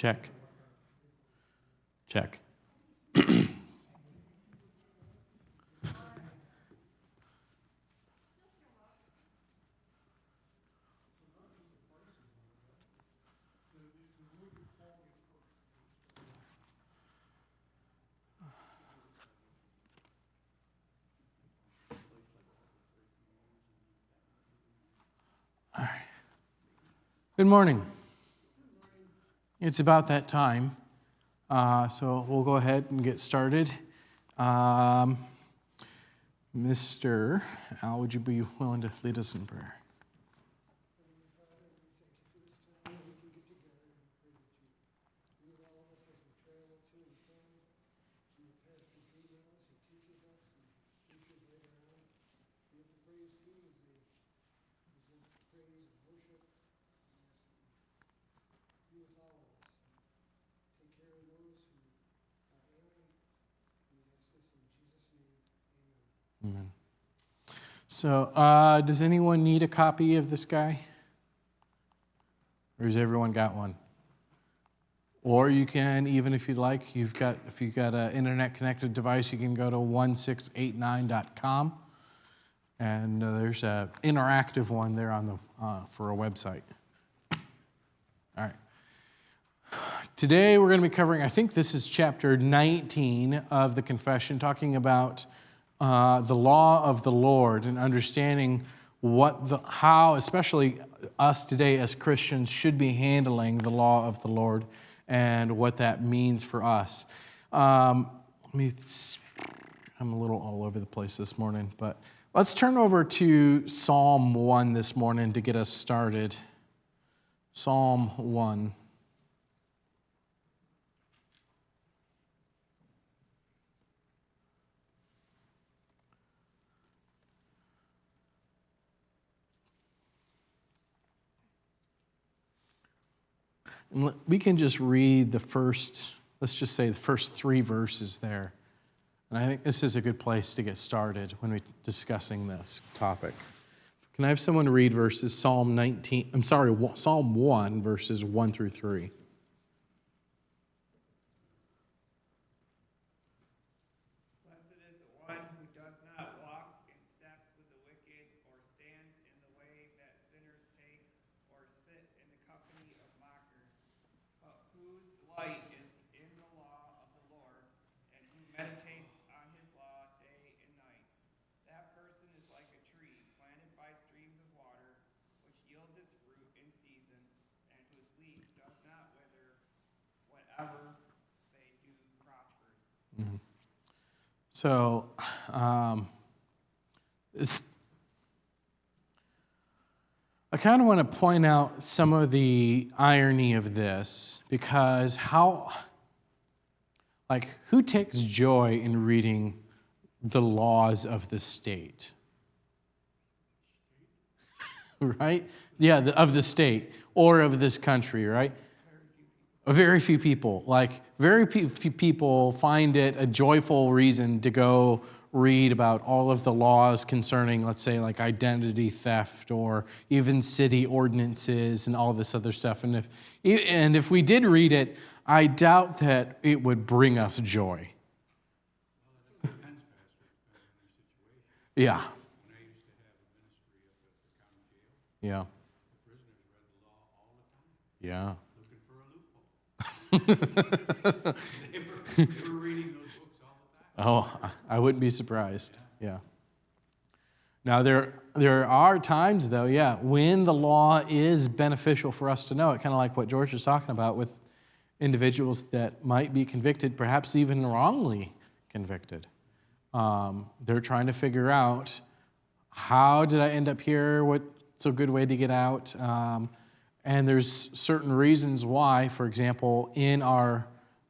Check. Check. All right. Good morning. It's about that time, so we'll go ahead and get started. Mr. Al, would you be willing to lead us in prayer? Amen. So, does anyone need a copy of this guy? Or has everyone got one? Or you can, even if you'd like, if you've got an internet-connected device, you can go to 1689.com, and there's an interactive one there on the for a website. All right. Today we're going to be covering, I think this is chapter 19 of the Confession, talking about the law of the Lord and understanding how, especially us today as Christians, should be handling the law of the Lord and what that means for us. I'm a little all over the place this morning, but let's turn over to Psalm 1 this morning to get us started. Psalm 1. We can just read let's just say the first 3 verses there. And I think this is a good place to get started when we're discussing this topic. Can I have someone read Psalm 1, verses 1 through 3? So, I kind of want to point out some of the irony of this, because who takes joy in reading the laws of the state? Right? Yeah, of the state or of this country, right? Very few people. Very few people find it a joyful reason to go read about all of the laws concerning, let's say, like identity theft or even city ordinances and all this other stuff. And if we did read it, I doubt that it would bring us joy. Yeah. Yeah. Yeah. They were reading those books all the time. Oh, I wouldn't be surprised. Yeah. Now, there are times, though, when the law is beneficial for us to know it, kind of like what George was talking about with individuals that might be convicted, perhaps even wrongly convicted. They're trying to figure out, how did I end up here? What's a good way to get out? And there's certain reasons why. For example, in our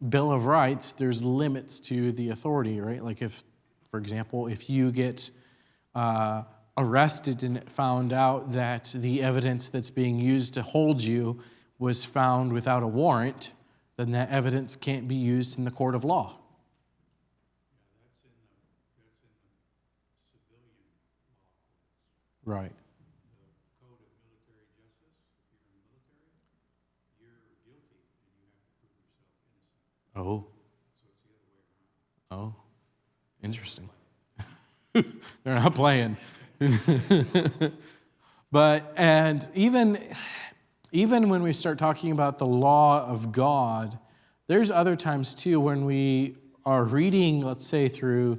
Bill of Rights, there's limits to the authority, right? Like for example, if you get arrested and found out that the evidence that's being used to hold you was found without a warrant, then that evidence can't be used in the court of law. Yeah, that's in the civilian law codes. Right. The Code of Military Justice, if you're in the military, you're guilty and you have to prove Oh. So it's the other way around. Oh. Interesting. They're not playing. And even when we start talking about the law of God, there's other times too when we are reading, let's say, through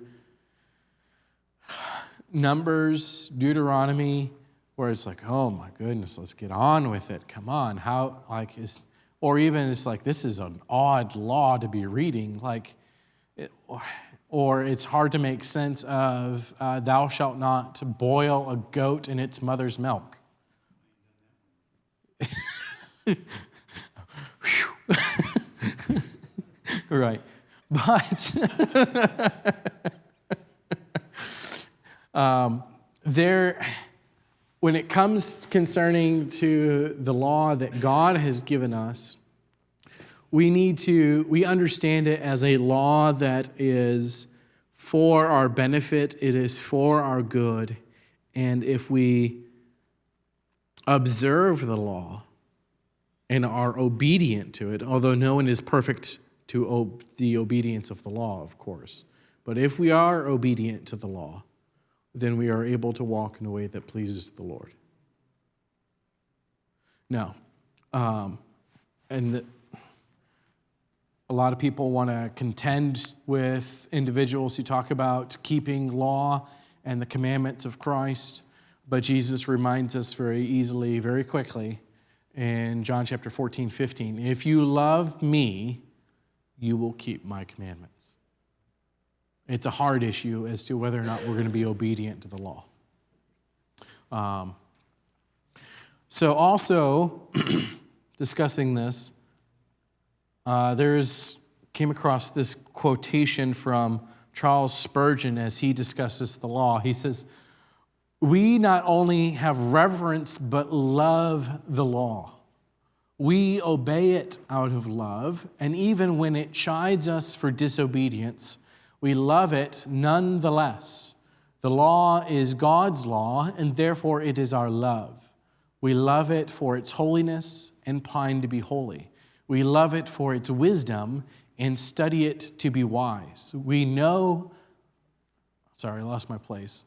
Numbers, Deuteronomy, where it's like, oh my goodness, let's get on with it. Come on, or even it's like, this is an odd law to be reading, or it's hard to make sense of, thou shalt not boil a goat in its mother's milk. Right. But when it comes concerning to the law that God has given us, we understand it as a law that is for our benefit, it is for our good, and if we observe the law and are obedient to it, although no one is perfect to the obedience of the law, of course, but if we are obedient to the law, then we are able to walk in a way that pleases the Lord. Now, a lot of people want to contend with individuals who talk about keeping law and the commandments of Christ, but Jesus reminds us very easily, very quickly, in John chapter 14, 15, if you love me, you will keep my commandments. It's a hard issue as to whether or not we're going to be obedient to the law. So also, discussing this, came across this quotation from Charles Spurgeon as he discusses the law. He says, we not only have reverence but love the law. We obey it out of love, and even when it chides us for disobedience, we love it nonetheless. The law is God's law, and therefore it is our love. We love it for its holiness and pine to be holy. We love it for its wisdom and study it to be wise. We know, sorry, I lost my place.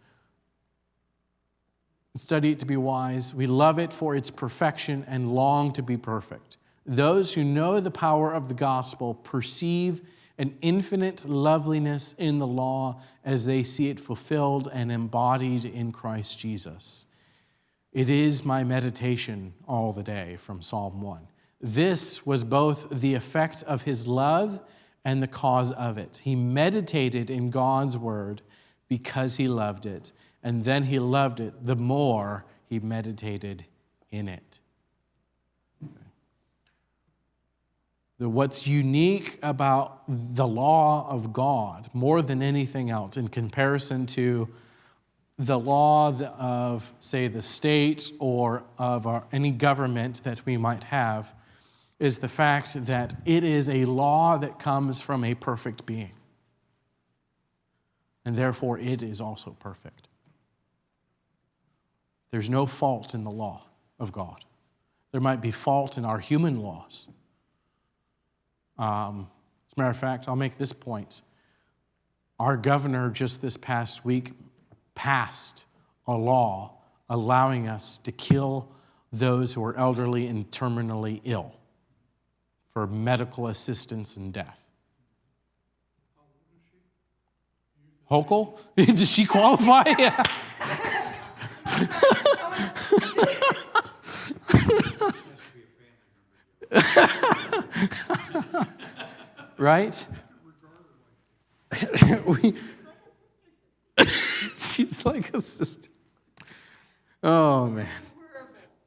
Study it to be wise. We love it for its perfection and long to be perfect. Those who know the power of the gospel perceive an infinite loveliness in the law as they see it fulfilled and embodied in Christ Jesus. It is my meditation all the day, from Psalm 1. This was both the effect of his love and the cause of it. He meditated in God's word because he loved it, and then he loved it the more he meditated in it. What's unique about the law of God, more than anything else, in comparison to the law of, say, the state or of any government that we might have, is the fact that it is a law that comes from a perfect being. And therefore, it is also perfect. There's no fault in the law of God. There might be fault in our human laws. As a matter of fact, I'll make this point. Our governor just this past week passed a law allowing us to kill those who are elderly and terminally ill for medical assistance in death. Hochul? Does she qualify? Yeah. Right? She's like a sister. Oh, man.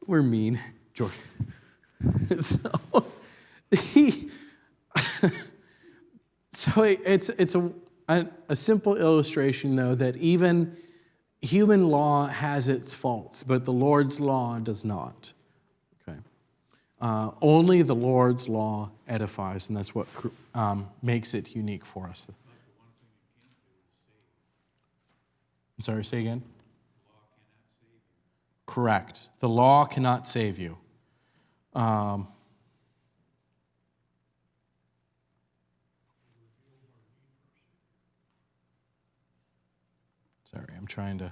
We're mean, George. So it's a simple illustration, though, that even human law has its faults, but the Lord's law does not. Okay. Only the Lord's law edifies, and that's what makes it unique for us. I'm sorry, say again? Correct. The law cannot save you. Sorry, I'm trying to.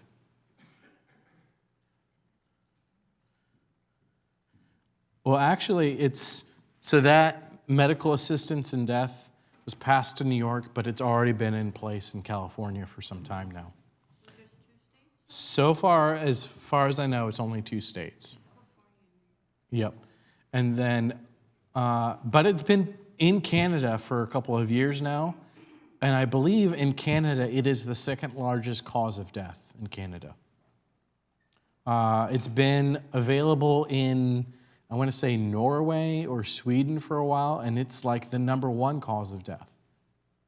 Well, actually, it's so that medical assistance in death was passed to New York, but it's already been in place in California for some time now. So just 2 states? So far as I know, it's only 2 states. Yep. And then, but it's been in Canada for a couple of years now. And I believe in Canada, it is the second largest cause of death in Canada. It's been available in, I want to say, Norway or Sweden for a while, and it's like the #1 cause of death.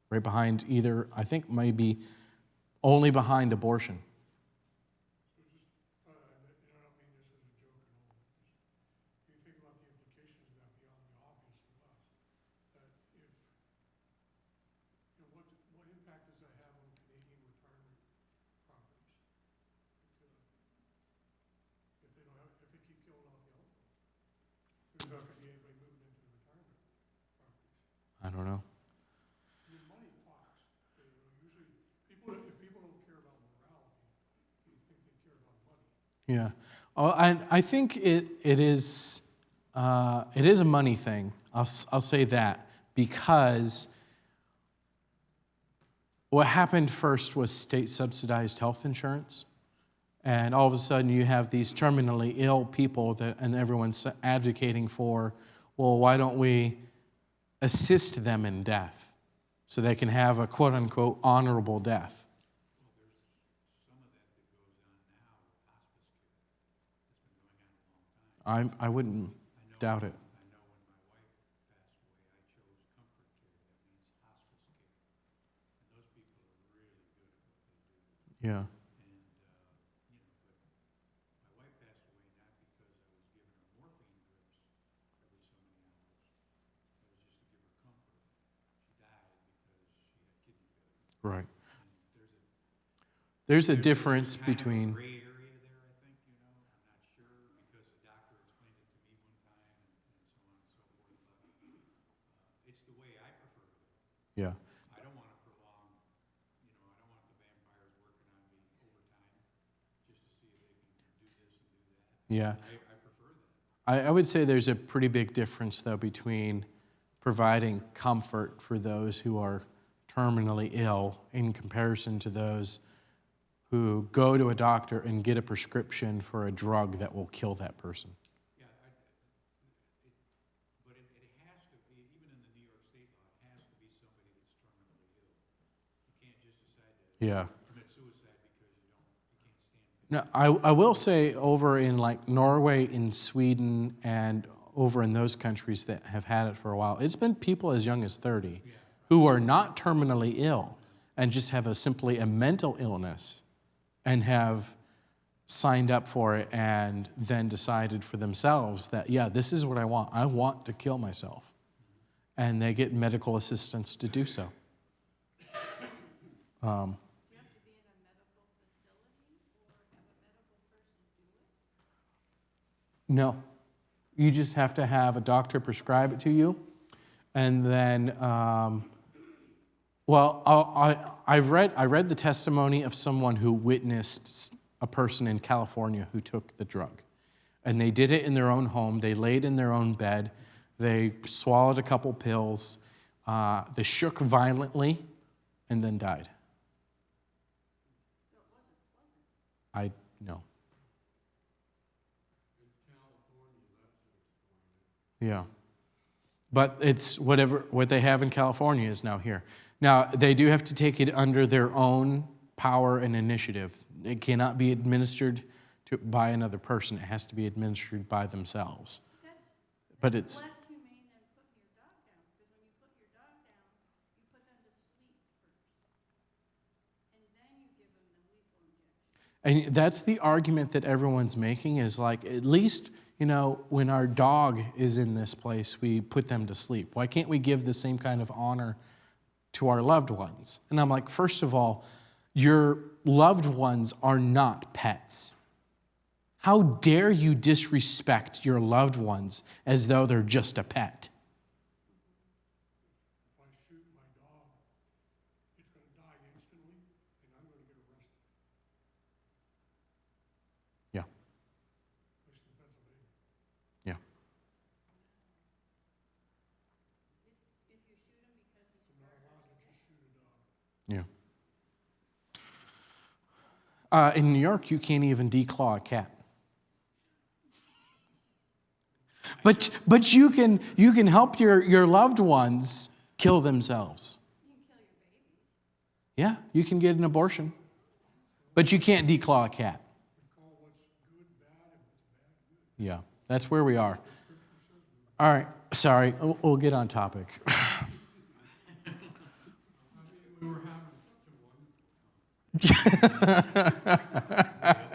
Right behind either, I think maybe only behind abortion. I don't mean this as a joke at all. You think about the implications of that beyond the obvious to us. That if, what impact does that have on Canadian retirement properties? If they don't have, if they keep killing off the old ones, there's not going to be anybody moving into the retirement properties. I don't know. I mean, money talks. Usually, if people don't care about morality, you think they care about money. Yeah. Oh, I think it is a money thing. I'll say that because what happened first was state subsidized health insurance, and all of a sudden you have these terminally ill people and everyone's advocating for, well, why don't we assist them in death so they can have a quote unquote honorable death? I wouldn't doubt it. I know when my wife passed away, I chose comfort care. That means hospice care. And those people are really good at what they do. Yeah. And, but my wife passed away not because I was giving her morphine drips every so many hours. It was just to give her comfort. She died because she had kidney failure. Right. And There's a difference kind of a between. gray area there, I think, I'm not sure because the doctor explained it to me one time and so on and so forth. But it's the way I prefer to go. Yeah. I don't want to prolong, I don't want the vampires working on me overtime just to see if they can do this and do that. Yeah. I prefer that. I would say there's a pretty big difference, though, between providing comfort for those who are terminally ill in comparison to those who go to a doctor and get a prescription for a drug that will kill that person. Yeah, but it has to be, even in the New York State law, it has to be somebody that's terminally ill. You can't just decide to Yeah. commit suicide because you can't stand things. Now, I will say over in like Norway, in Sweden, and over in those countries that have had it for a while, it's been people as young as 30 who are not terminally ill and just have simply a mental illness and have signed up for it and then decided for themselves that, yeah, this is what I want. I want to kill myself. And they get medical assistance to do so. Do you have to be in a medical facility or have a medical person do it? No. You just have to have a doctor prescribe it to you. And then, I read the testimony of someone who witnessed a person in California who took the drug. And they did it in their own home. They laid in their own bed. They swallowed a couple pills. They shook violently and then died. So it wasn't pleasant. I know. It's California, that's explain it. Yeah. But it's what they have in California is now here. Now, they do have to take it under their own power and initiative. It cannot be administered by another person. It has to be administered by themselves. But it's Less humane than putting your dog down, because when you put your dog down, you put them to sleep first. And then you give them the lethal injection. and that's the argument that everyone's making is like, at least, when our dog is in this place, we put them to sleep. Why can't we give the same kind of honor to our loved ones? And I'm like, first of all, your loved ones are not pets. How dare you disrespect your loved ones as though they're just a pet? If I shoot my dog, it's going to die instantly, and I'm going to get arrested. Yeah. In New York, you can't even declaw a cat. But you can help your loved ones kill themselves. You can kill your babies. Yeah, you can get an abortion, but you can't declaw a cat. Call what's good bad and what's bad good. Yeah, that's where we are. All right, sorry, we'll get on topic. We were having such a wonderful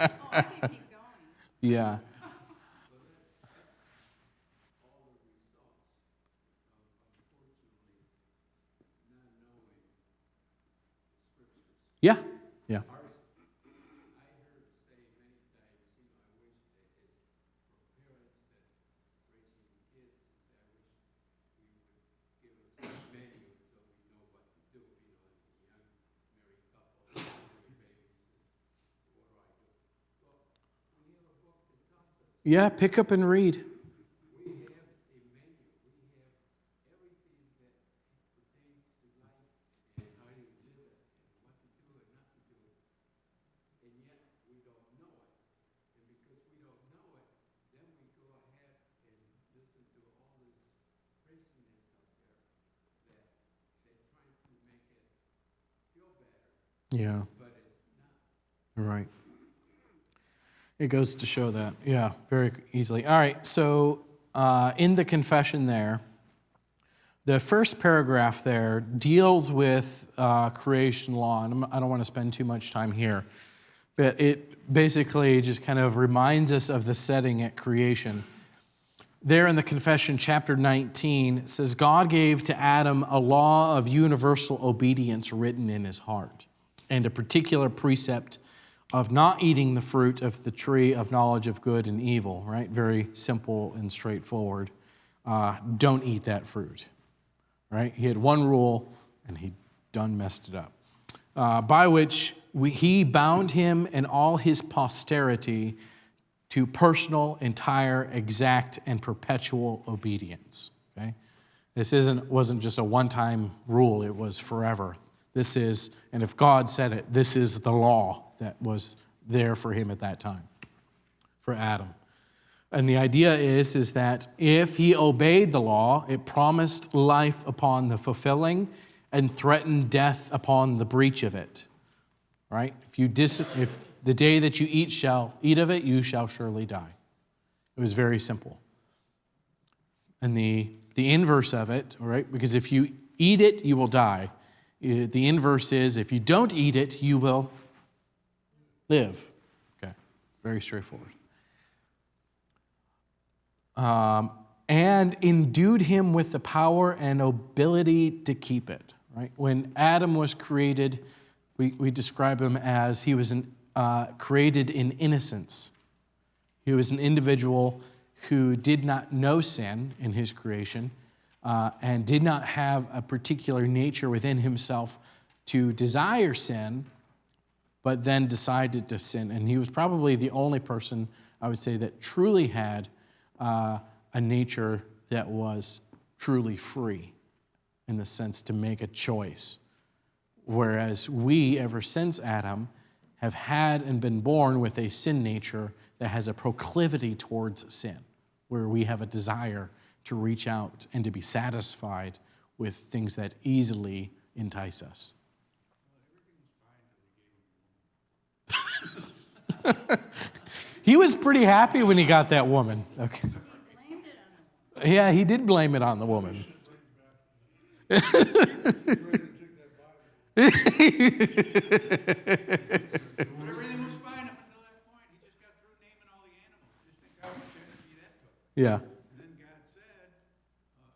Oh, I can keep going. Yeah. Yeah, yeah. Yeah, pick up and read. Yeah. Right. It goes to show that. Yeah, very easily. All right, so in the confession there, the first paragraph there deals with creation law, and I don't want to spend too much time here, but it basically just kind of reminds us of the setting at creation. There in the confession, chapter 19, it says, God gave to Adam a law of universal obedience written in his heart, and a particular precept of not eating the fruit of the tree of knowledge of good and evil, right? Very simple and straightforward. Don't eat that fruit, right? He had one rule, and he done messed it up, by which he bound him and all his posterity to personal, entire, exact, and perpetual obedience, okay? This wasn't just a one-time rule, it was forever. This is, and if God said it, this is the law that was there for him at that time, for Adam. And the idea is that if he obeyed the law, it promised life upon the fulfilling and threatened death upon the breach of it, right? If the day that you eat of it, you shall surely die. It was very simple. And the inverse of it, right? Because if you eat it, you will die. The inverse is if you don't eat it, you will live. Okay, very straightforward. And endued him with the power and ability to keep it. Right? When Adam was created, we describe him as he was created in innocence. He was an individual who did not know sin in his creation and did not have a particular nature within himself to desire sin, but then decided to sin. And he was probably the only person, I would say, that truly had a nature that was truly free in the sense to make a choice. Whereas we, ever since Adam, have had and been born with a sin nature that has a proclivity towards sin, where we have a desire to reach out and to be satisfied with things that easily entice us. He was pretty happy when he got that woman. Okay. He blamed it on the Yeah, he did blame it on the woman. But everything was fine up until that point. He just got through naming all the animals. Just think how much energy that took. Yeah, And then God said,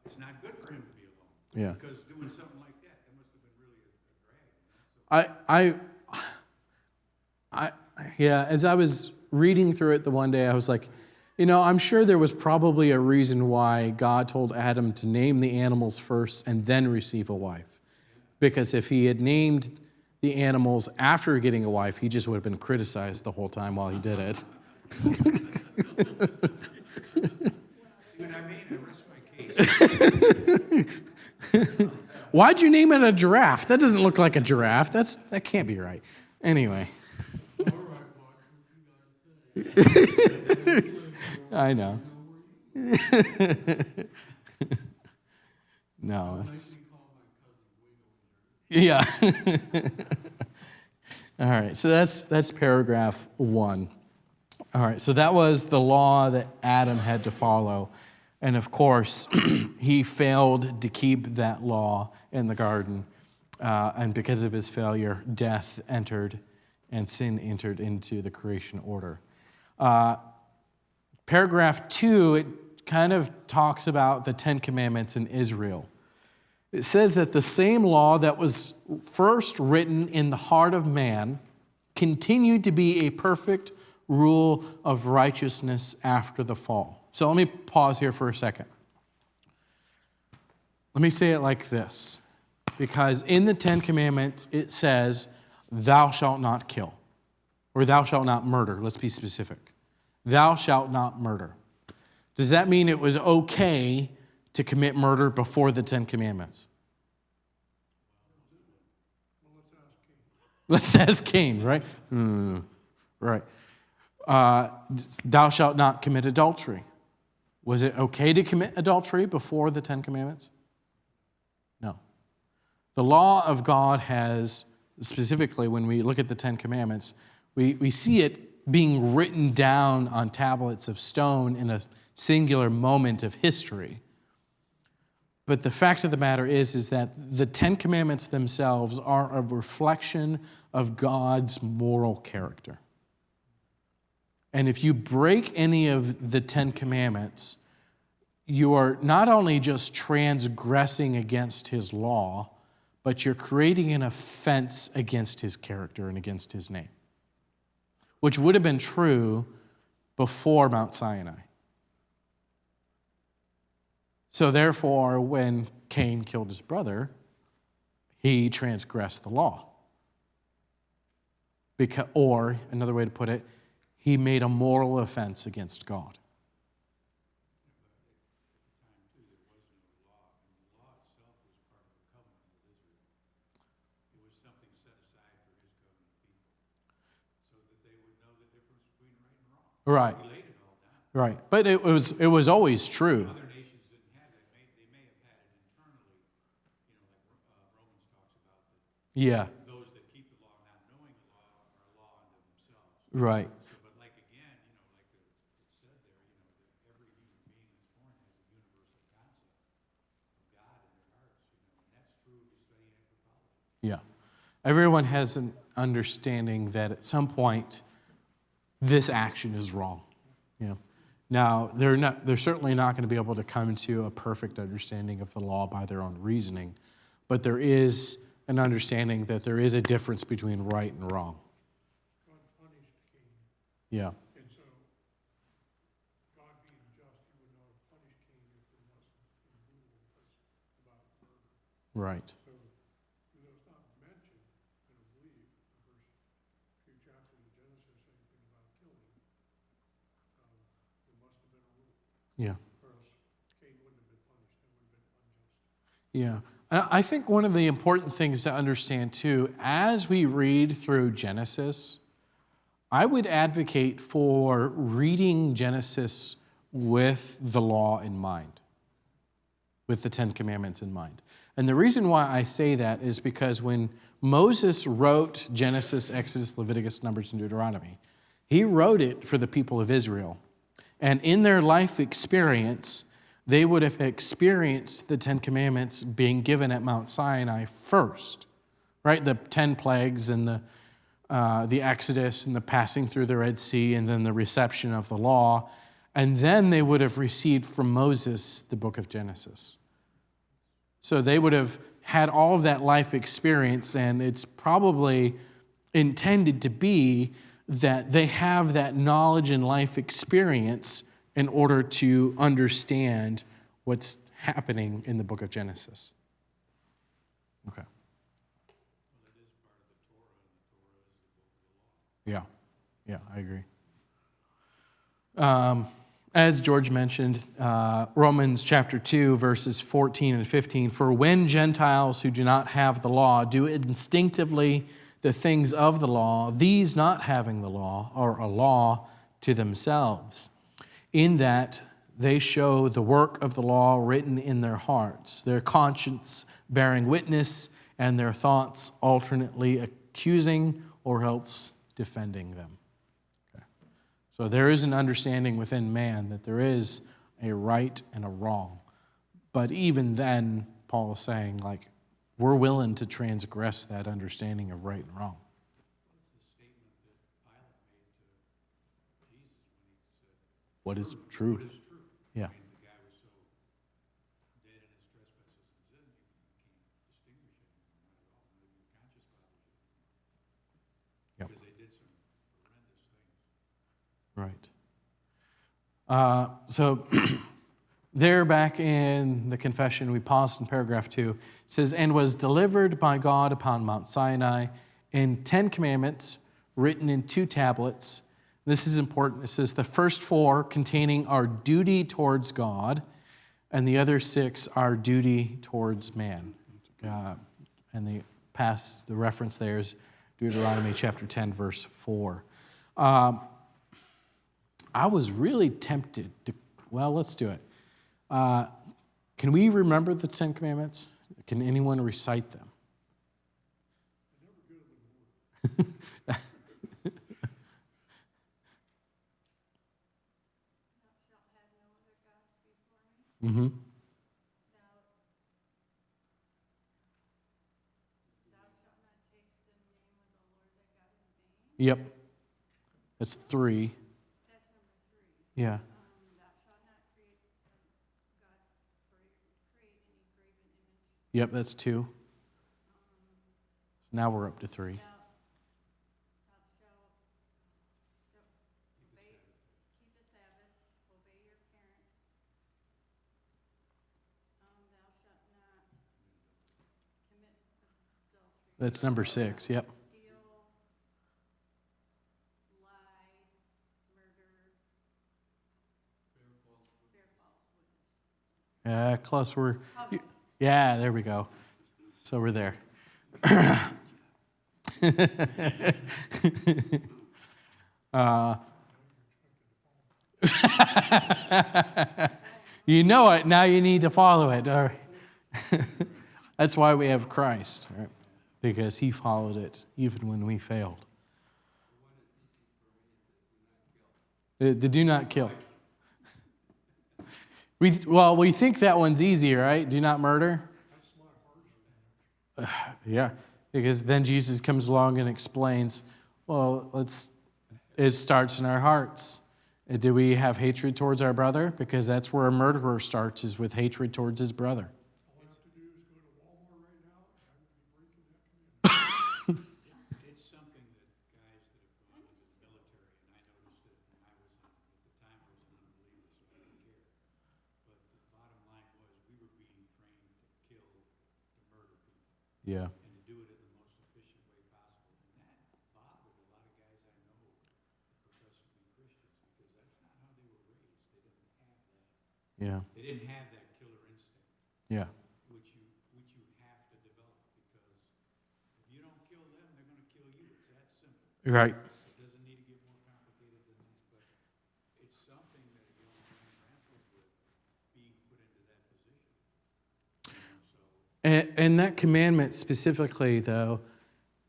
it's not good for him to be alone. yeah. Because doing something like that must have been really a drag. Yeah, as I was reading through it the one day, I was like, I'm sure there was probably a reason why God told Adam to name the animals first and then receive a wife. Because if he had named the animals after getting a wife, he just would have been criticized the whole time while he did it. See what I mean? I rest my case. Why'd you name it a giraffe? That doesn't look like a giraffe. That can't be right. Anyway. I know. No. Yeah. All right. So that's paragraph 1. All right. So that was the law that Adam had to follow. And of course, he failed to keep that law in the garden. And because of his failure, death entered and sin entered into the creation order. Paragraph 2, it kind of talks about the Ten Commandments in Israel. It says that the same law that was first written in the heart of man continued to be a perfect rule of righteousness after the fall. So let me pause here for a second. Let me say it like this, because in the Ten Commandments it says, thou shalt not kill, or thou shalt not murder. Let's be specific. Thou shalt not murder. Does that mean it was okay to commit murder before the Ten Commandments? Let's ask Cain, right? Right. Thou shalt not commit adultery. Was it okay to commit adultery before the Ten Commandments? No. The law of God has, specifically when we look at the Ten Commandments, we see it being written down on tablets of stone in a singular moment of history. But the fact of the matter is that the Ten Commandments themselves are a reflection of God's moral character. And if you break any of the Ten Commandments, you are not only just transgressing against his law, but you're creating an offense against his character and against his name, which would have been true before Mount Sinai. So therefore, when Cain killed his brother, he transgressed the law. Or, another way to put it, he made a moral offense against God. Right. Right. But it was always true. Other nations didn't have that. They may have had it internally, like Romans talks about that. Yeah. Those that keep the law not knowing the law are a law unto themselves. Right. So, but like again, like it said there, that every human being that's born has a universal concept of God in their hearts, and that's true if you study anthropology. Yeah. Everyone has an understanding that at some point this action is wrong. Now, they're certainly not going to be able to come to a perfect understanding of the law by their own reasoning, but there is an understanding that there is a difference between right and wrong. God punished Cain. Yeah. And so, God being just, he would not have punished Cain if there wasn't a rule about murder. Right. So, it's not mentioned, I don't believe, in the first few chapters of Genesis, anything about killing. There must have been a rule. Yeah. Or else Cain wouldn't have been punished. It would have been unjust. Yeah. I think one of the important things to understand, too, as we read through Genesis, I would advocate for reading Genesis with the law in mind, with the Ten Commandments in mind. And the reason why I say that is because when Moses wrote Genesis, Exodus, Leviticus, Numbers, and Deuteronomy, he wrote it for the people of Israel. And in their life experience, they would have experienced the Ten Commandments being given at Mount Sinai first, right? The 10 plagues and the Exodus and the passing through the Red Sea and then the reception of the law. And then they would have received from Moses the book of Genesis. So they would have had all of that life experience, and it's probably intended to be that they have that knowledge and life experience in order to understand what's happening in the book of Genesis. Okay. Well, it is part of the Torah, and the Torah is the book of the law. Yeah, I agree. As George mentioned, Romans chapter 2, verses 14 and 15, for when Gentiles who do not have the law do instinctively the things of the law, these not having the law are a law to themselves, in that they show the work of the law written in their hearts, their conscience bearing witness, and their thoughts alternately accusing or else defending them. So there is an understanding within man that there is a right and a wrong. But even then, Paul is saying, like, we're willing to transgress that understanding of right and wrong. What is truth? Yeah. The guy was so dead in his trespasses and sins, you can't distinguish anymore, not at all. Not even your conscience bothers you. Yep. Because they did some horrendous things. Right. So there back in the confession, we paused in paragraph 2. It says, and was delivered by God upon Mount Sinai in 10 commandments written in 2 tablets. This is important. It says the first 4 containing our duty towards God, and the other 6 our duty towards man. And the reference there is Deuteronomy chapter 10, verse 4. I was really tempted to, well, let's do it. Can we remember the 10 commandments? Can anyone recite them? Mm-hmm. Thou shalt not take the name of the Lord thy God in vain. Yep. That's 3. That's number 3. Yeah. Thou shalt not create any graven image. Yep, that's 2. Now we're up to 3. Thou shalt keep the Sabbath, obey your parents. Thou shalt not commit adultery. That's number 6. Yep. Steal, lie, murder, bear false witness. Close. Covet. Yeah, there we go. So we're there. You know it, now you need to follow it. All right. That's why we have Christ, right? Because he followed it even when we failed. The do not kill. We think that one's easy, right? Do not murder. Yeah, because then Jesus comes along and explains, well, it starts in our hearts. Do we have hatred towards our brother? Because that's where a murderer starts, is with hatred towards his brother. All I have to do is go to Walmart right now, and I will be breaking that commandment. It's something that guys that have gone into the military, and I noticed it when I was at the time I was an unbeliever, so I didn't care. But the bottom line was we were being trained to kill, to murder people, Yeah. and to do it in the most efficient way possible. And that bothered a lot of guys I know that profess to be Christians, because that's not how they were raised. They didn't have that. Yeah. They didn't have that killer instinct. Yeah. Which you have to develop, because if you don't kill them, they're going to kill you. It's that simple. Right. It doesn't need to get more complicated than that, but it's something that a young man wrestles with, being put into that position. And that commandment specifically, though,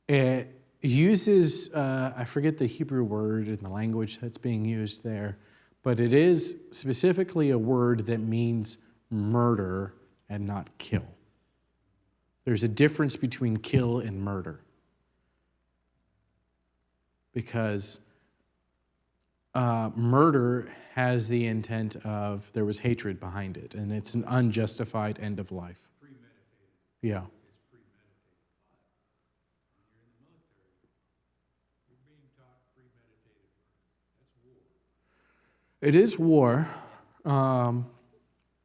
it uses, I forget the Hebrew word in the language that's being used there, but it is specifically a word that means murder and not kill. There's a difference between kill and murder. Because murder has the intent of, there was hatred behind it, and it's an unjustified end of life. Premeditated. Yeah. It's premeditated. But when you're in the military, you're being taught premeditated murder. That's war. It is war.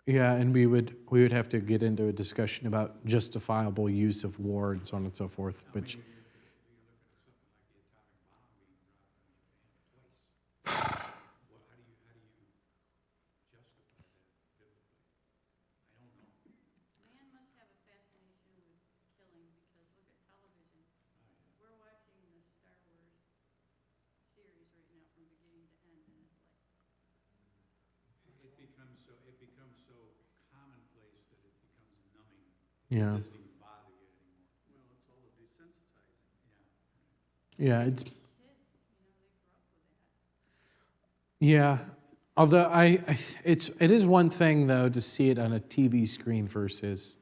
Yeah, and we would have to get into a discussion about justifiable use of war and so on and so forth. But You're looking at something like the atomic bomb being dropped on Japan twice. Well, how do you so commonplace that it becomes numbing. Yeah. It doesn't even bother you anymore. Well, it's all desensitizing. Yeah, it's Kids, they grow up with that. yeah. Although it is one thing though to see it on a TV screen versus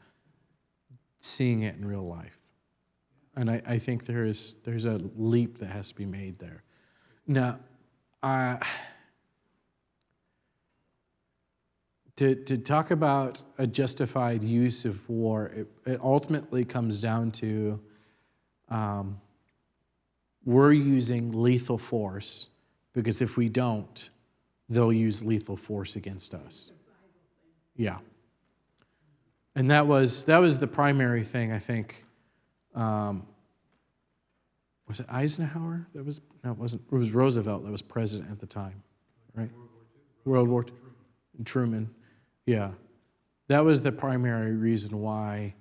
seeing it in real life, and I think there's a leap that has to be made there. Now, to talk about a justified use of war, it ultimately comes down to we're using lethal force because if we don't, they'll use lethal force against us. Yeah. And that was the primary thing, I think. Was it Eisenhower? No, it wasn't. It was Roosevelt that was president at the time, right? World War II. Truman. Yeah. That was the primary reason why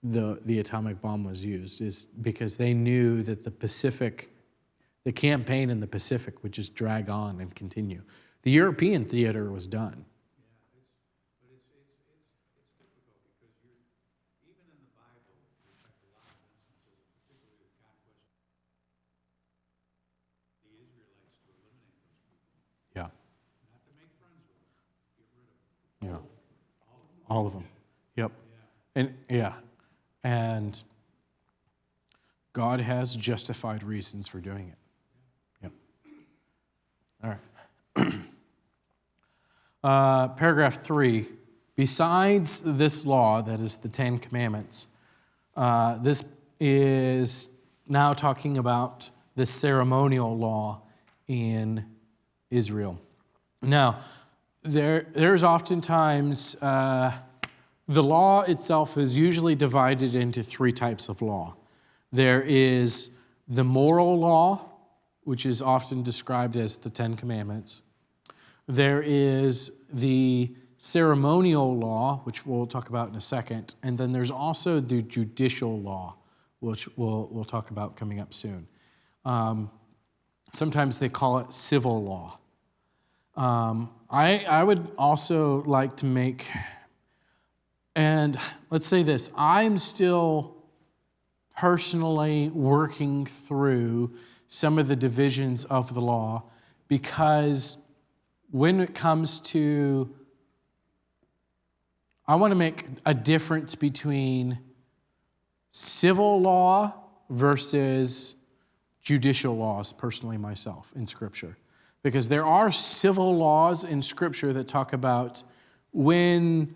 the atomic bomb was used, is because they knew that the campaign in the Pacific would just drag on and continue. The European theater was done. But it's difficult because even in the Bible, we have a lot of instances, particularly the conquest of the Israelites to eliminate those people. Yeah. Not to make friends with them, get rid of them. Yeah. All of them. All of them. Yep. Yeah. And God has justified reasons for doing it. Yep. All right. Paragraph 3. Besides this law, that is the Ten Commandments, this is now talking about the ceremonial law in Israel. Now, there's oftentimes, the law itself is usually divided into three types of law. There is the moral law, which is often described as the Ten Commandments. There is the ceremonial law, which we'll talk about in a second, and then there's also the judicial law, which we'll talk about coming up soon. Sometimes they call it civil law. I would also like to make, and let's say this, I'm still personally working through some of the divisions of the law, because when it comes to, I want to make a difference between civil law versus judicial laws, personally myself, in Scripture. Because there are civil laws in Scripture that talk about when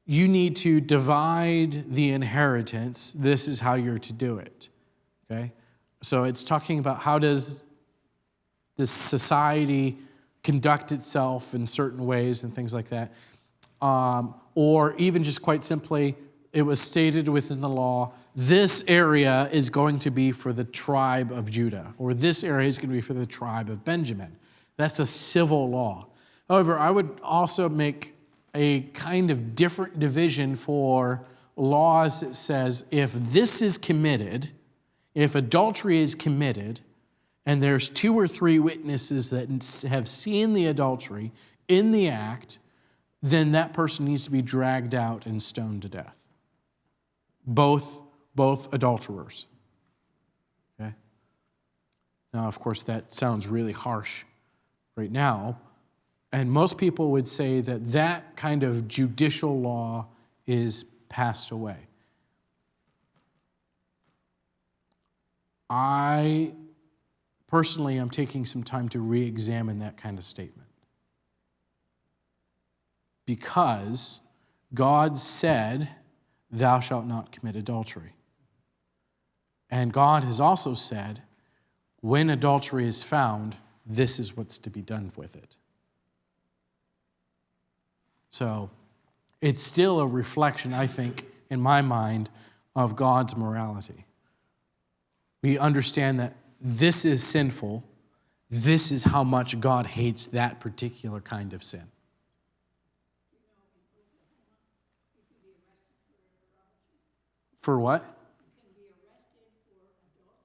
you need to divide the inheritance, this is how you're to do it. Okay? So it's talking about how does this society conduct itself in certain ways and things like that. Or even just quite simply, it was stated within the law, this area is going to be for the tribe of Judah, or this area is going to be for the tribe of Benjamin. That's a civil law. However, I would also make a kind of different division for laws that says if this is committed, if adultery is committed, and there's 2 or 3 witnesses that have seen the adultery in the act, then that person needs to be dragged out and stoned to death. Both adulterers. Okay? Now, of course, that sounds really harsh right now, and most people would say that that kind of judicial law is passed away. I personally am taking some time to re-examine that kind of statement, because God said, "Thou shalt not commit adultery." And God has also said, when adultery is found, this is what's to be done with it. So it's still a reflection, I think, in my mind, of God's morality. We understand that this is sinful. This is how much God hates that particular kind of sin. For what? You can be arrested for adultery.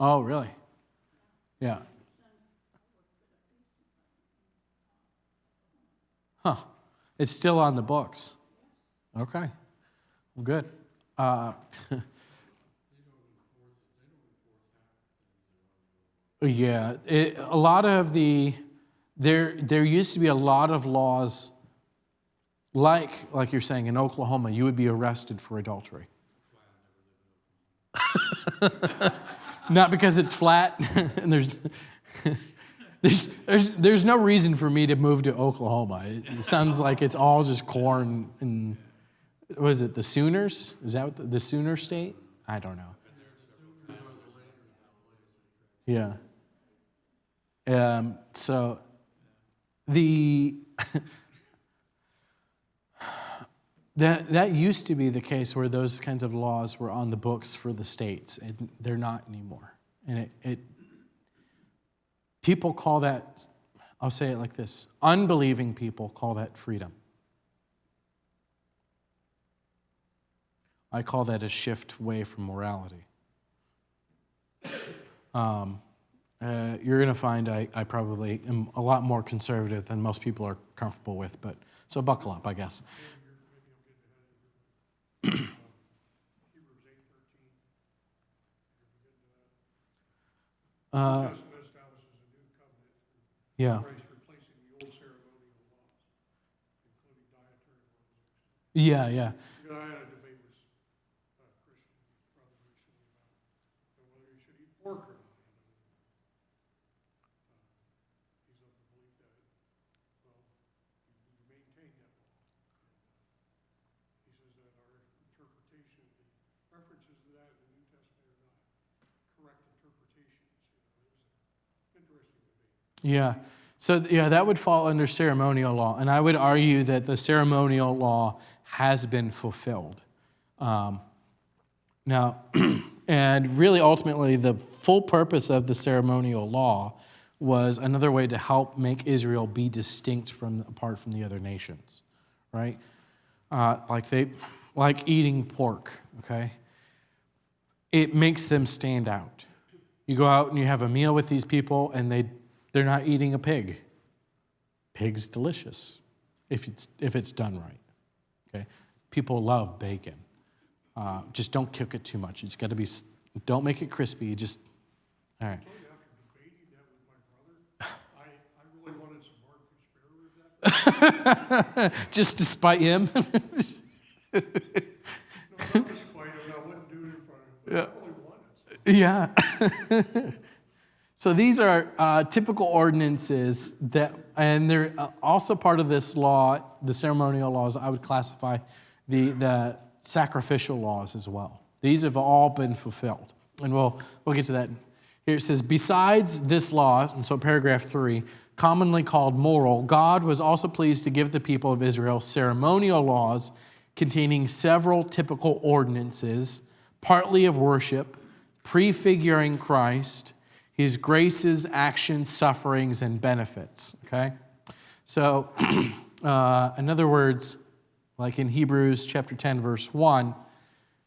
Oh, really? Yeah. Huh. It's still on the books. Okay. Well, good. Yeah, a lot of there used to be a lot of laws, like you're saying in Oklahoma, you would be arrested for adultery. Not because it's flat, and there's no reason for me to move to Oklahoma. It sounds like it's all just corn and what is it, the Sooners? Is that what the Sooner State? I don't know. Yeah. So the that used to be the case where those kinds of laws were on the books for the states, and they're not anymore. And it people call that, I'll say it like this, unbelieving people call that freedom. I call that a shift away from morality. You're going to find I probably am a lot more conservative than most people are comfortable with, but so buckle up, I guess. Hebrews 8:13. The New Testament establishes a new covenant through Yeah. Christ, replacing the old ceremonial laws, including dietary laws. Yeah, yeah. You know, I had a debate with a Christian brother recently about whether you should eat pork or not. He's of the belief that, well, you maintain that law. He says that our interpretation, the references to that in the New Testament are not correct interpretations. You know, it was an interesting debate. Yeah. So, yeah, that would fall under ceremonial law. And I would argue that the ceremonial law has been fulfilled. Now, and really ultimately, the full purpose of the ceremonial law was another way to help make Israel be distinct apart from the other nations, right? Like eating pork, okay? It makes them stand out. You go out and you have a meal with these people, and they're not eating a pig. Pig's delicious if it's done right. Okay, people love bacon. Just don't cook it too much. It's got to be. Don't make it crispy. Just all right. I told you after debating that with my brother, I really wanted some barbecue spare ribs after. Just to spite him. No, not to spite him. I wouldn't do it in front of him. But I really wanted some. Yeah. So these are typical ordinances and they're also part of this law, the ceremonial laws. I would classify the sacrificial laws as well. These have all been fulfilled, and we'll get to that. Here it says, besides this law, and so paragraph 3, commonly called moral, God was also pleased to give the people of Israel ceremonial laws containing several typical ordinances, partly of worship, prefiguring Christ, his graces, actions, sufferings, and benefits, okay? So, in other words, like in Hebrews chapter 10, verse 1,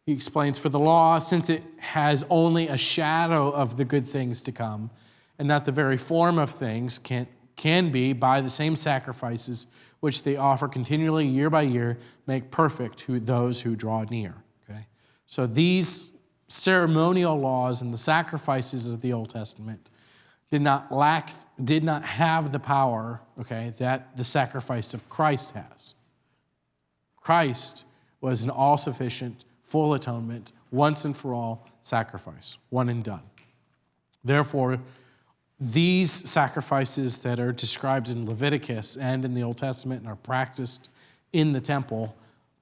he explains, for the law, since it has only a shadow of the good things to come, and not the very form of things, can be, by the same sacrifices which they offer continually year by year, make perfect those who draw near, okay? So these ceremonial laws and the sacrifices of the Old Testament did not have the power, okay, that the sacrifice of Christ has. Christ was an all-sufficient, full atonement, once and for all sacrifice, one and done. Therefore, these sacrifices that are described in Leviticus and in the Old Testament and are practiced in the temple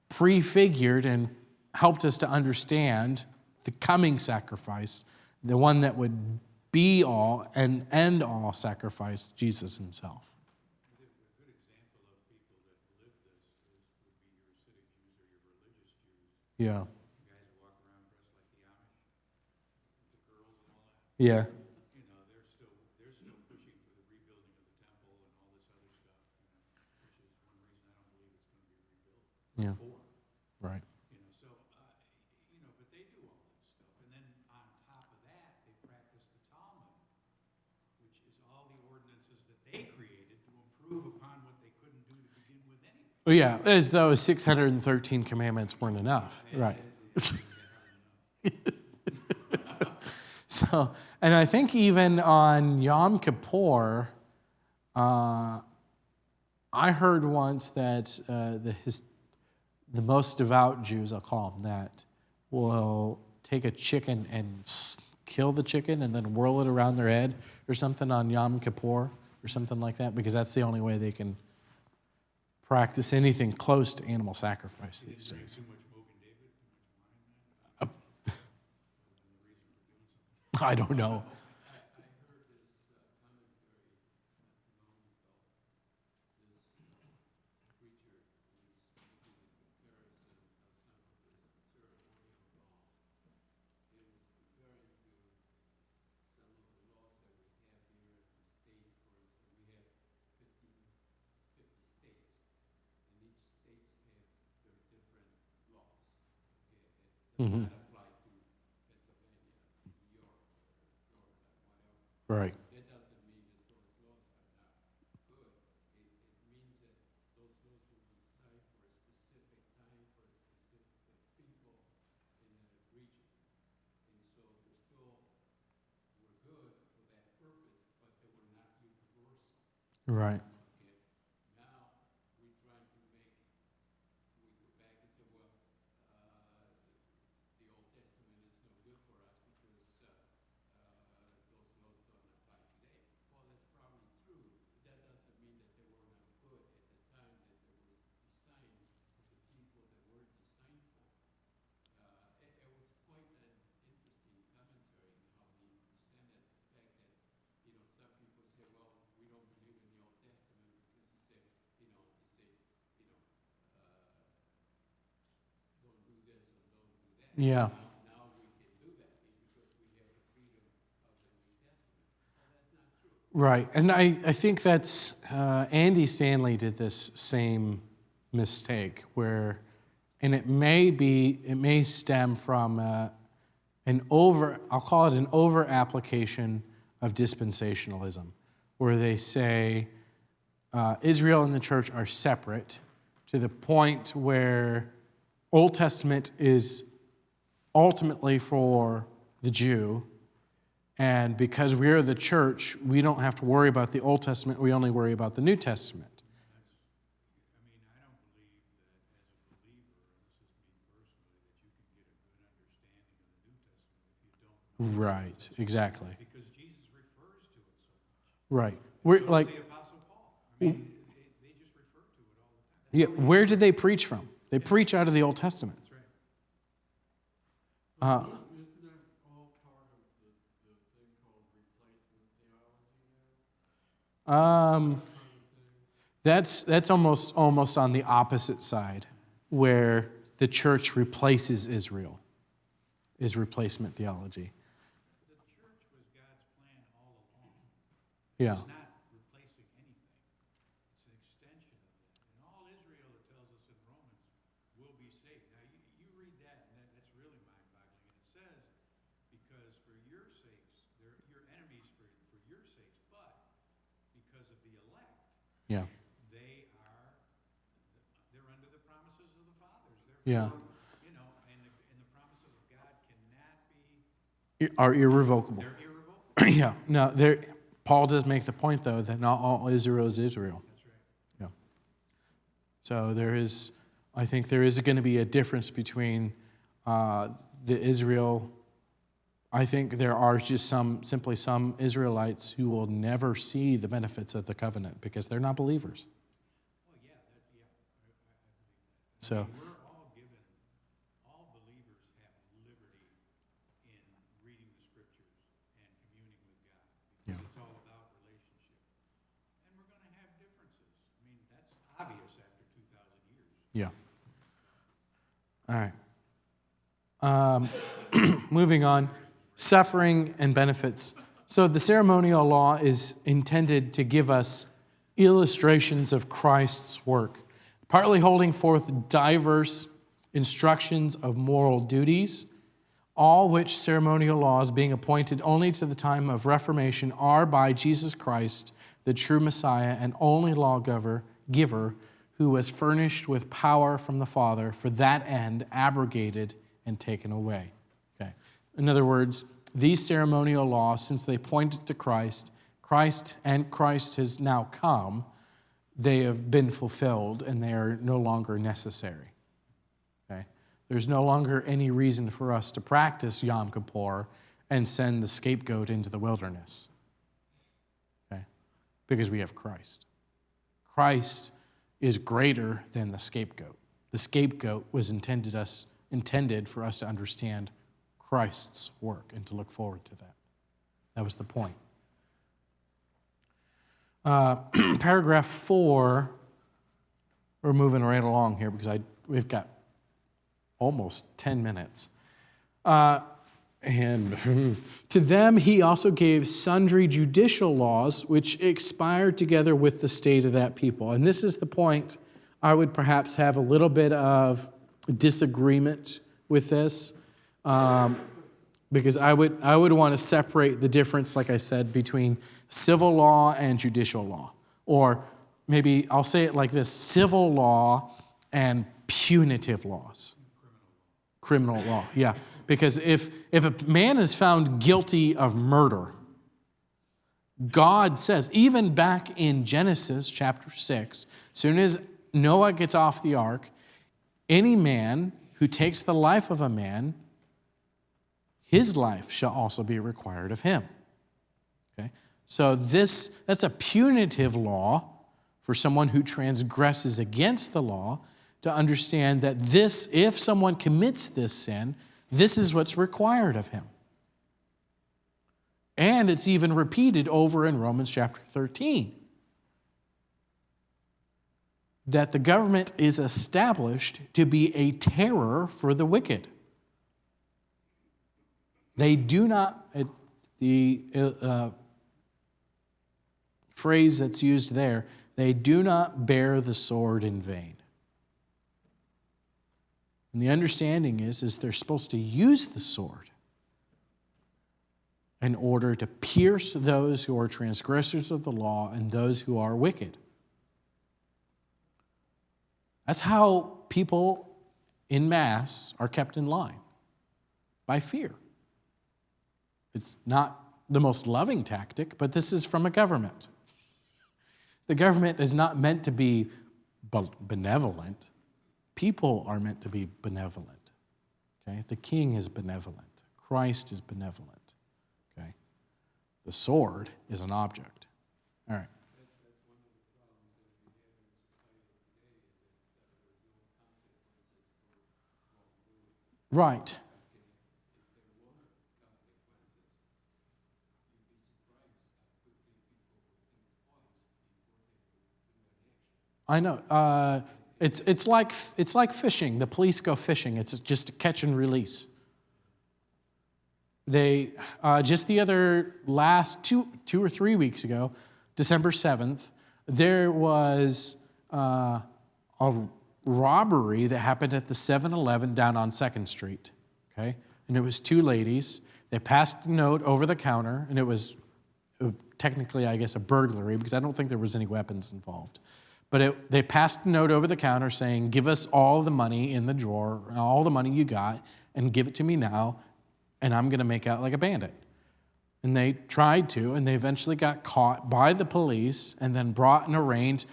prefigured and helped us to understand the coming sacrifice, the one that would be all and end all sacrifice, Jesus himself. A good example of people that live this would be your Hasidic Jews or your religious Jews. Yeah. The guys who walk around dressed like the Amish, with the girls and all that. Yeah. You know, they're still pushing for the rebuilding of the temple and all this other stuff, which is one reason I don't believe it's going to be rebuilt. Yeah. For. Right. So, but they do all that stuff. And then on top of that, they practice the Talmud, which is all the ordinances that they created to improve upon what they couldn't do to begin with anyway. Oh, yeah, as though 613 commandments weren't enough. Right. So, and I think even on Yom Kippur, I heard once that the most devout Jews, I'll call them that, will take a chicken and kill the chicken and then whirl it around their head or something on Yom Kippur or something like that, because that's the only way they can practice anything close to animal sacrifice these days. I don't know. Mm-hmm. Right. Right. Yeah. Right. And I think that's Andy Stanley did this same mistake where, and it may stem from I'll call it an over application of dispensationalism, where they say Israel and the church are separate to the point where Old Testament is ultimately for the Jew, and because we're the church, we don't have to worry about the Old Testament, we only worry about the New Testament. I don't believe that as a believer, and this is me personally, that you can get a good understanding of the New Testament if you don't know. Right, exactly. Because Jesus refers to it so much. Right. So We're does like, the Apostle Paul. They just refer to it all the time. yeah, where did they preach from? They preach out of the Old Testament. That's right. Uh, Isn't that all part of the thing called replacement theology now? that's almost on the opposite side, where the church replaces Israel, is replacement theology. The church was God's plan all along. Yeah. It's not replacing anything. It's an extension of that. And all Israel, it tells us in Romans, will be saved. Now, you read that, and that's really mind-boggling. And it says, because for your sakes, they're your enemies for your sakes, but because of the elect, Yeah. they're under the promises of the fathers. Yeah. And the promises of God cannot be, Are irrevocable. they're irrevocable. Yeah. No, Paul does make the point, though, that not all Israel is Israel. That's right. Yeah. So I think there is going to be a difference between the Israel. I think there are just simply some Israelites who will never see the benefits of the covenant because they're not believers. Well, yeah, I believe that. So, All believers have liberty in reading the scriptures and communing with God because Yeah. it's all about relationship. And we're going to have differences. I mean, that's obvious after 2,000 years. yeah. All right. Moving on. Suffering and benefits. So the ceremonial law is intended to give us illustrations of Christ's work, partly holding forth diverse instructions of moral duties, all which ceremonial laws, being appointed only to the time of Reformation, are by Jesus Christ, the true Messiah and only lawgiver, who was furnished with power from the Father for that end, abrogated and taken away. Okay. In other words, these ceremonial laws, since they pointed to Christ has now come, they have been fulfilled and they are no longer necessary. Okay? There's no longer any reason for us to practice Yom Kippur and send the scapegoat into the wilderness. Okay? Because we have Christ. Christ is greater than the scapegoat. The scapegoat was intended for us to understand Christ's work and to look forward to that. That was the point. Paragraph 4, we're moving right along here because we've got almost 10 minutes. And to them he also gave sundry judicial laws which expired together with the state of that people. And this is the point I would perhaps have a little bit of disagreement with this, because I would want to separate the difference, like I said, between civil law and judicial law. Or maybe I'll say it like this: civil law and punitive laws. Criminal law, yeah. Because if a man is found guilty of murder, God says, even back in Genesis chapter 6, as soon as Noah gets off the ark, any man who takes the life of a man, his life shall also be required of him. Okay? So that's a punitive law for someone who transgresses against the law, to understand that if someone commits this sin, this is what's required of him. And it's even repeated over in Romans chapter 13. That the government is established to be a terror for the wicked. They do not, the phrase that's used there, they do not bear the sword in vain. And the understanding is they're supposed to use the sword in order to pierce those who are transgressors of the law and those who are wicked. That's how people en masse are kept in line, by fear. It's not the most loving tactic, but this is from a government. The government is not meant to be benevolent. People are meant to be benevolent. Okay? The king is benevolent. Christ is benevolent. Okay? The sword is an object. All right. Right. I know. It's like fishing. The police go fishing. It's just a catch and release. They just the other last two or 3 weeks ago, December 7th, there was a robbery that happened at the 7-Eleven down on 2nd Street. Okay, and it was 2 ladies. They passed a note over the counter, and it was technically, I guess, a burglary because I don't think there was any weapons involved. But they passed a note over the counter saying, give us all the money in the drawer, all the money you got, and give it to me now, and I'm going to make out like a bandit. And they tried to, and they eventually got caught by the police and then brought and arraigned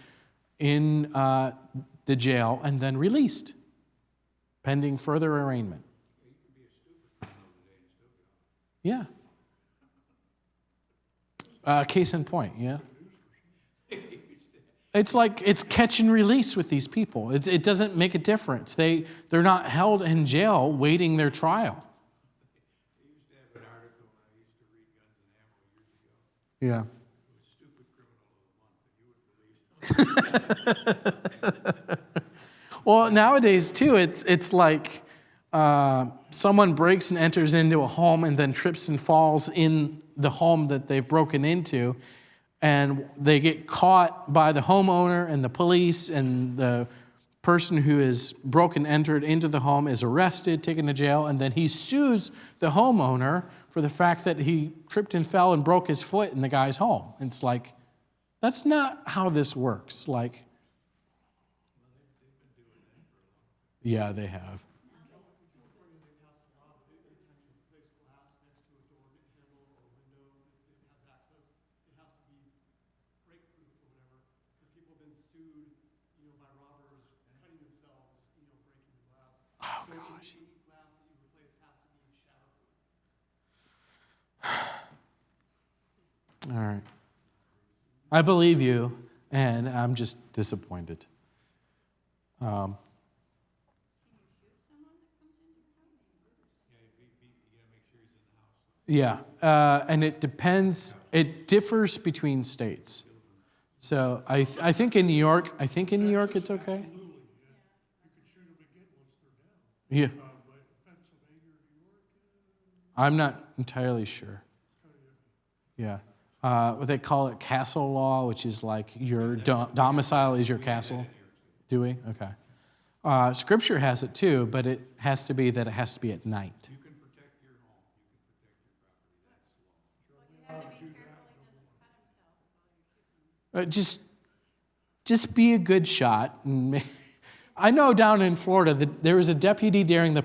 in the jail and then released, pending further arraignment. Yeah. Case in point, yeah. It's catch and release with these people. It doesn't make a difference. They're not held in jail waiting their trial. They used to have an article when I used to read Guns and Ammo years ago. Yeah. It was stupid criminal of the month, and you wouldn't believe it. Well, nowadays too, it's like someone breaks and enters into a home and then trips and falls in the home that they've broken into, and they get caught by the homeowner and the police, and the person who is entered into the home is arrested, taken to jail, and then he sues the homeowner for the fact that he tripped and fell and broke his foot in the guy's home. It's like, that's not how this works. Like, Yeah, they have. California, they passed a law that anytime you place glass next to a door handle or window that has access, it has to be break-proof or whatever, because people have been sued, by robbers cutting themselves, breaking the glass. Oh, So gosh. any glass that you replace has to be shatterproof. All right. I believe you, and I'm just disappointed. Can you shoot someone that comes into your house? You gotta make sure he's in the house. Yeah, and it depends. It differs between states. So I think in New York, it's okay. Absolutely, yeah. You could shoot them again once they're down. Yeah, But Pennsylvania or New York, I'm not entirely sure. it's kind of iffy. Yeah, what they call it, castle law, which is like your domicile is your castle. Do we? Okay. Scripture has it too, but it has to be at night. You can protect your home, you can protect your property, that's the law. Well, you have to be careful he doesn't cut himself while you're shooting him. Just be a good shot. I know down in Florida that there was a deputy during a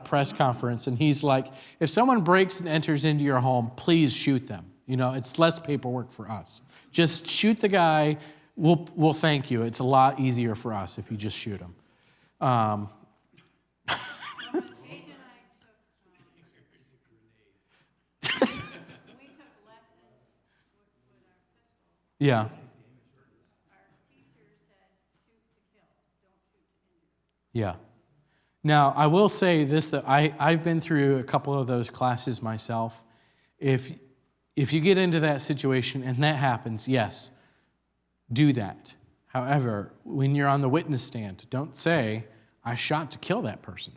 press conference, and he's like, if someone breaks and enters into your home, please shoot them. It's less paperwork for us. Just shoot the guy. We'll thank you. It's a lot easier for us if you just shoot him. Paige and I took, we took lessons with our pistol. Yeah. Our teacher said, shoot to kill, don't shoot to injure. Yeah. Now, I will say this, that I've been through a couple of those classes myself. If you get into that situation and that happens, yes, do that. However, when you're on the witness stand, don't say, I shot to kill that person.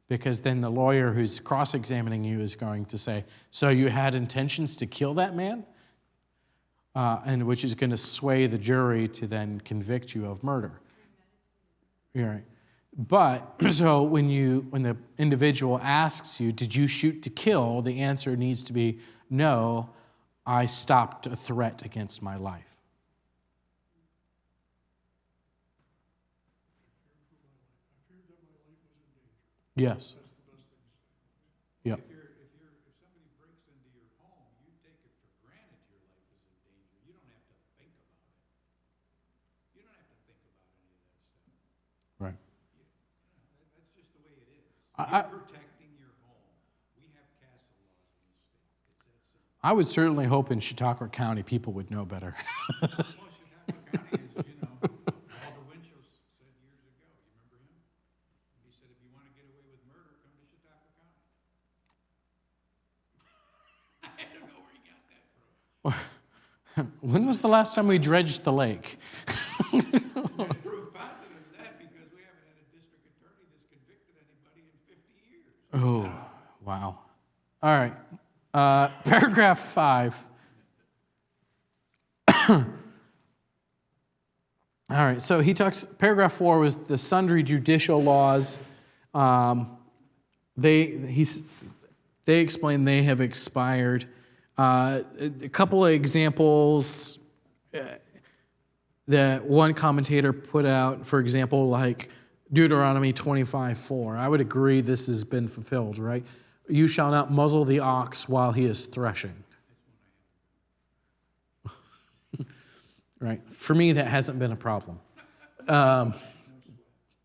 Because then the lawyer who's cross-examining you is going to say, so you had intentions to kill that man? And which is going to sway the jury to then convict you of murder. You're right. But, so when the individual asks you, did you shoot to kill? The answer needs to be, no, I stopped a threat against my life. I feared that my life was in danger. Yes. That's the best thing to say. Yep. If somebody breaks into your home, you take it for granted your life is in danger. You don't have to think about it. You don't have to think about any of that stuff. Right. That's just the way it is. I- You're protecting your home. We have castle laws in this state. It's that simple. I would certainly hope in Chautauqua County people would know better. Well, Chautauqua County is, Walter Winchell said years ago, you remember him? He said, if you want to get away with murder, come to Chautauqua County. I don't know where he got that from. When was the last time we dredged the lake? There's proof positive of that because we haven't had a district attorney that's convicted anybody in 50 years. Oh, wow. All right. Paragraph 5. All right, so paragraph 4 was the sundry judicial laws. They explain they have expired. A couple of examples that one commentator put out, for example, like Deuteronomy 25:4. I would agree this has been fulfilled, right? You shall not muzzle the ox while he is threshing. Right. For me, that hasn't been a problem.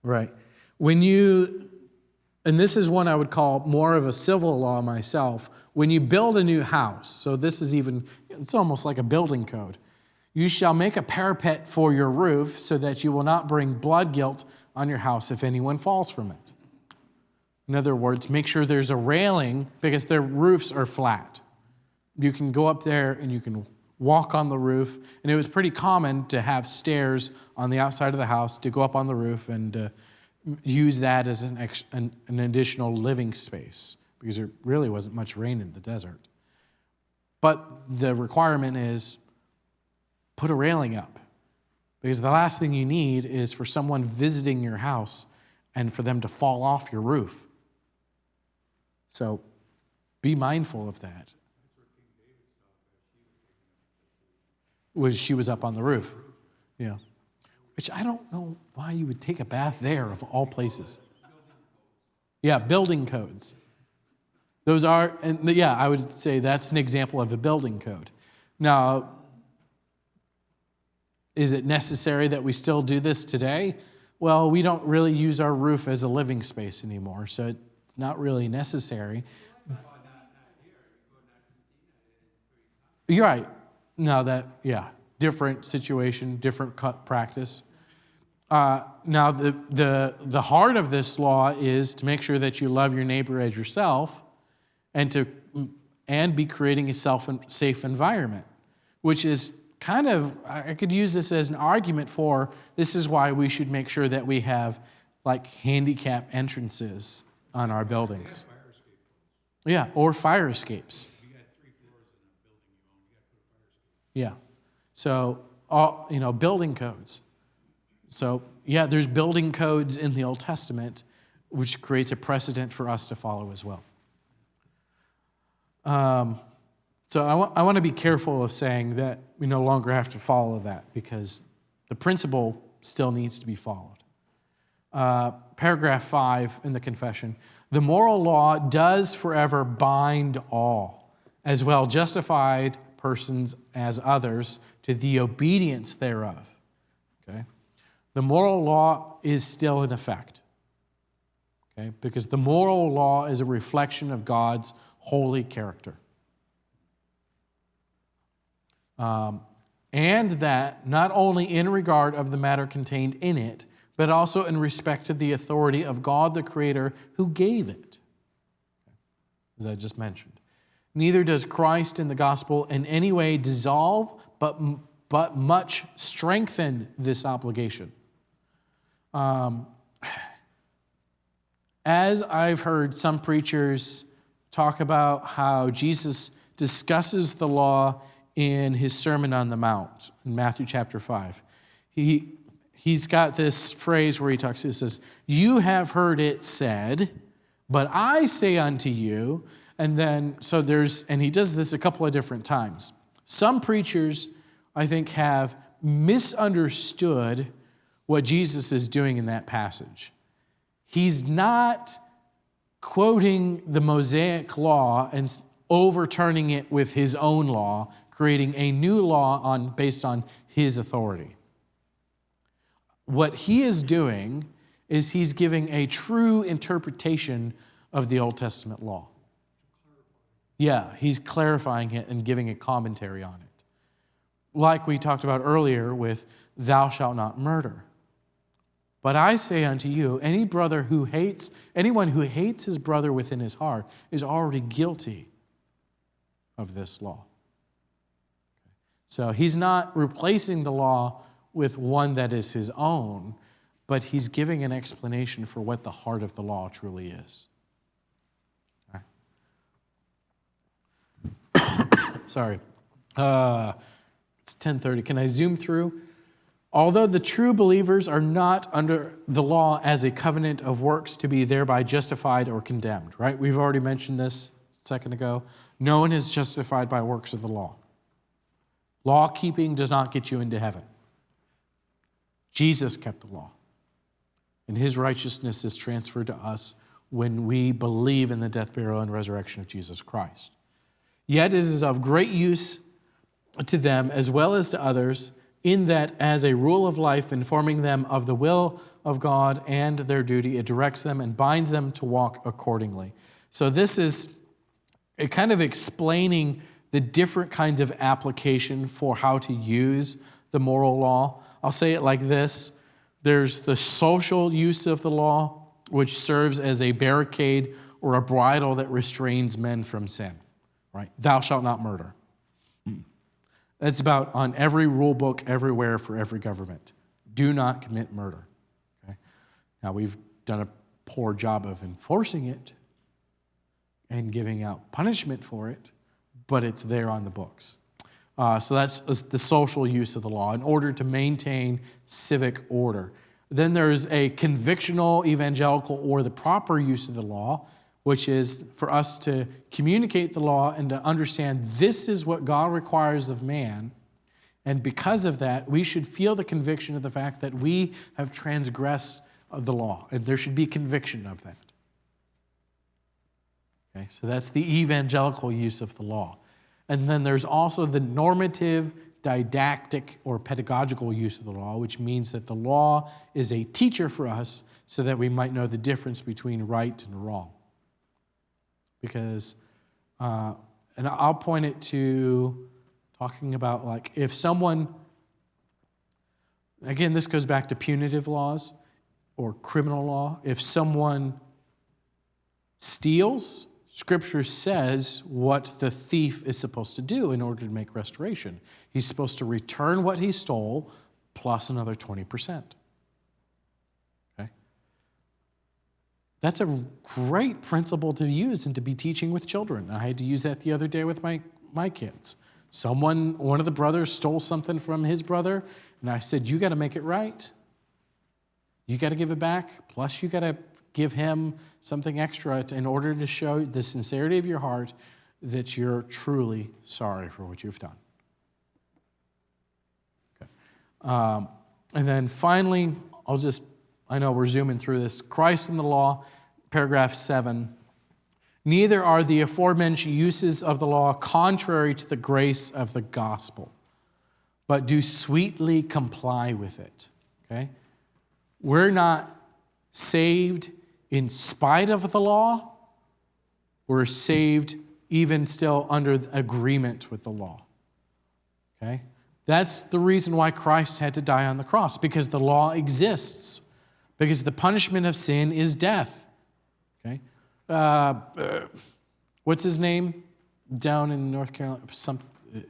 Right. And this is one I would call more of a civil law myself. When you build a new house, so it's almost like a building code. You shall make a parapet for your roof so that you will not bring blood guilt on your house if anyone falls from it. In other words, make sure there's a railing because their roofs are flat. You can go up there and you can walk on the roof. And it was pretty common to have stairs on the outside of the house to go up on the roof and use that as an additional living space because there really wasn't much rain in the desert. But the requirement is put a railing up because the last thing you need is for someone visiting your house and for them to fall off your roof. So be mindful of that. She was up on the roof. Yeah. which I don't know why you would take a bath there of all places. Yeah, building codes. Those are, and yeah, I would say that's an example of a building code. Now, is it necessary that we still do this today? Well, we don't really use our roof as a living space anymore, so it's not really necessary. You're right. No, different situation, different practice. Now, the heart of this law is to make sure that you love your neighbor as yourself, and be creating a safe environment, which is kind of, I could use this as an argument for this is why we should make sure that we have like handicap entrances on our buildings. Fire escape. Yeah, or fire escapes. You got 3 floors in a building you own, you got to put a fire escape. Yeah. So, building codes. So, yeah, there's building codes in the Old Testament, which creates a precedent for us to follow as well. So I want to be careful of saying that we no longer have to follow that because the principle still needs to be followed. Paragraph 5 in the confession, the moral law does forever bind all, as well justified persons as others, to the obedience thereof. Okay? The moral law is still in effect. Okay? Because the moral law is a reflection of God's holy character. And that not only in regard of the matter contained in it, but also in respect to the authority of God the Creator who gave it, as I just mentioned. Neither does Christ in the gospel in any way dissolve, but much strengthen this obligation. As I've heard some preachers talk about how Jesus discusses the law in his Sermon on the Mount in Matthew chapter 5. He's got this phrase where he says, you have heard it said, but I say unto you, and he does this a couple of different times. Some preachers, I think, have misunderstood what Jesus is doing in that passage. He's not quoting the Mosaic law and overturning it with his own law, creating a new law based on his authority. What he is doing is he's giving a true interpretation of the Old Testament law. Yeah, he's clarifying it and giving a commentary on it. Like we talked about earlier with thou shalt not murder. But I say unto you, anyone who hates his brother within his heart is already guilty of this law. So he's not replacing the law with one that is his own, but he's giving an explanation for what the heart of the law truly is. Sorry. It's 10:30. Can I zoom through? Although the true believers are not under the law as a covenant of works to be thereby justified or condemned, right? We've already mentioned this a second ago. No one is justified by works of the law. Law keeping does not get you into heaven. Jesus kept the law, and his righteousness is transferred to us when we believe in the death, burial, and resurrection of Jesus Christ. Yet it is of great use to them as well as to others, in that as a rule of life, informing them of the will of God and their duty, it directs them and binds them to walk accordingly. So this is a kind of explaining the different kinds of application for how to use the moral law. I'll say it like this. There's the social use of the law, which serves as a barricade or a bridle that restrains men from sin. Right? Thou shalt not murder. That's about on every rule book everywhere for every government. Do not commit murder. Okay? Now, we've done a poor job of enforcing it and giving out punishment for it, but it's there on the books. So that's the social use of the law in order to maintain civic order. Then there's a convictional, evangelical, or the proper use of the law, which is for us to communicate the law and to understand this is what God requires of man, And because of that, we should feel the conviction of the fact that we have transgressed the law, and there should be conviction of that. Okay, so that's the evangelical use of the law. And then there's also the normative, didactic, or pedagogical use of the law, which means that the law is a teacher for us so that we might know the difference between right and wrong. Because, and I'll point it to talking about, like, if someone, again, this goes back to punitive laws or criminal law. If someone steals, Scripture says what the thief is supposed to do in order to make restoration. He's supposed to return what he stole plus another 20%. Okay? That's a great principle to use and to be teaching with children. I had to use that the other day with my kids. One of the brothers stole something from his brother, and I said, you got to make it right. You got to give it back, plus you got to give him something extra in order to show the sincerity of your heart that you're truly sorry for what you've done. Okay. And then finally, I know we're zooming through this. Christ and the law, paragraph 7. Neither are the aforementioned uses of the law contrary to the grace of the gospel, but do sweetly comply with it. Okay? We're not saved in spite of the law. We're saved even still under agreement with the law. Okay? That's the reason why Christ had to die on the cross, because the law exists, because the punishment of sin is death. Okay? What's his name down in North Carolina? Some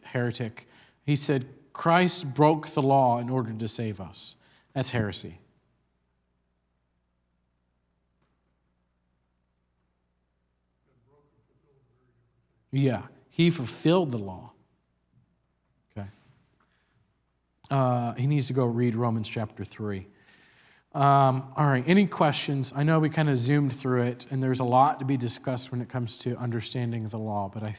heretic. He said, Christ broke the law in order to save us. That's heresy. Yeah, he fulfilled the law. Okay. He needs to go read Romans chapter 3. All right, any questions? I know we kind of zoomed through it, and there's a lot to be discussed when it comes to understanding the law, but I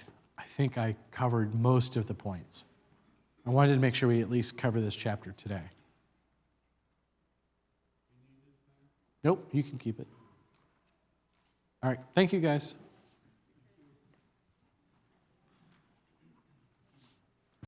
think I covered most of the points. I wanted to make sure we at least cover this chapter today. Nope, you can keep it. All right, thank you guys.